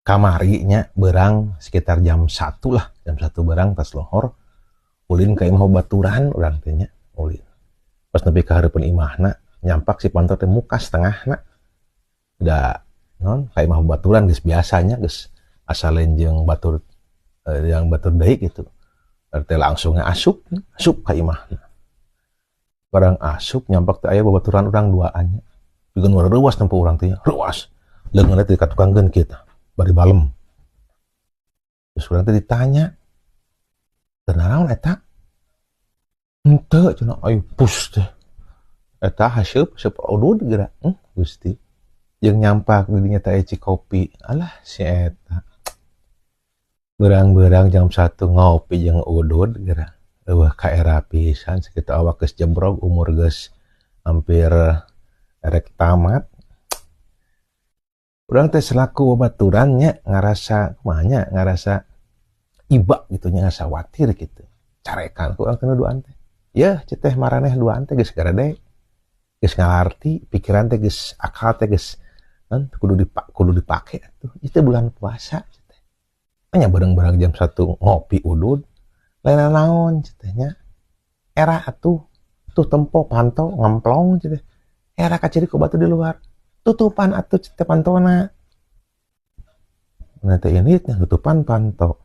kamarinya berang sekitar jam 1 lah, jam 1 berang tas lohor ulin ka imah baturan urang teh nya ulin pas nepi ka hareupeun imahna nyampak si Panto teh muka setengahna da non ka imah baturan geus biasanya geus asa lenjeng batur yang batur deui gitu teh langsung asup ka imahna barang asup nyampak teh aya babaturan urang duaan nya bikin reuwas tempo urang teh reuwas leungeunna teh katukangkeun kita bari balem terus urang teh ditanya teu naon eta henteu cenah aya pus teh eta haseup udud geura Gusti jeung nyampak di dinya teh eci kopi alah si eta beurang-beurang jam 1 ngopi jeung udud geura eueuh kaera pisan sakitu awak geus jebrog umur geus hampir rek tamat urang teh selaku babaturannya ngarasa kumanya ngarasa iba gitu nya ngarasa watir gitu carekan ku urang teh duaan teh yeuh ceteh maraneh duaan teh geus garede geus ngalarti pikiran teh geus akal teh geus kudu dipake atuh itu bulan puasa ceteh nya bareng-bareng jam 1 ngopi udud lain naon ceteh nya era atuh tuh tempo Panto ngemplong ceteh era kaciri ku batu di luar tutupan atuh teh pantona nah teh ini tutupan Panto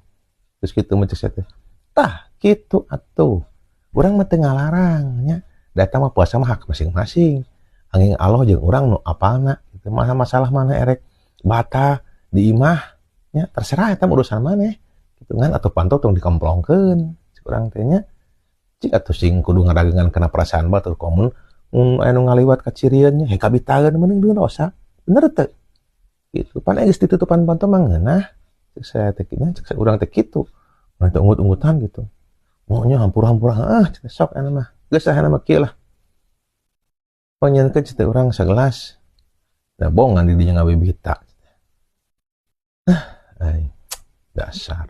terus kitu mah cek teh tah kitu atuh urang mah teu ngalarangnya datang mah puasa mah hak masing-masing angin Allah jeung urang nu apalna kitu masalah mana erek bata di imah nya terserah eta urusan maneh kitu kan atuh Panto tong dikemplongkeun cik urang teh nya cik atuh sing kudu ngaragengan kana perasaan batur komun anu ngaliwat kacirian nya he kabitaeun mending deun dosa bener teu gitu pan geus ditutupan Panto mah ngeunah cek saya teh nya cek urang teh kitu nanti ungut-ungutan gitu maunya hampura-hampura cek sok anu mah geus saha mah kieu lah panjenengan cek urang sagelas da bongan di dinya ngabibita ai dasar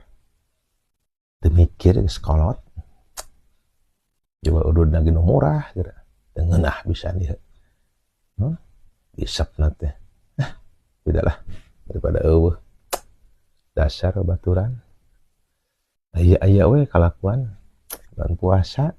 teu mikir geus kolot coba udud lagi nu murah geura ngeunah bisa dia isepna teh tidaklah daripada eueuh dasar baturan aya we kalakuan bulan puasa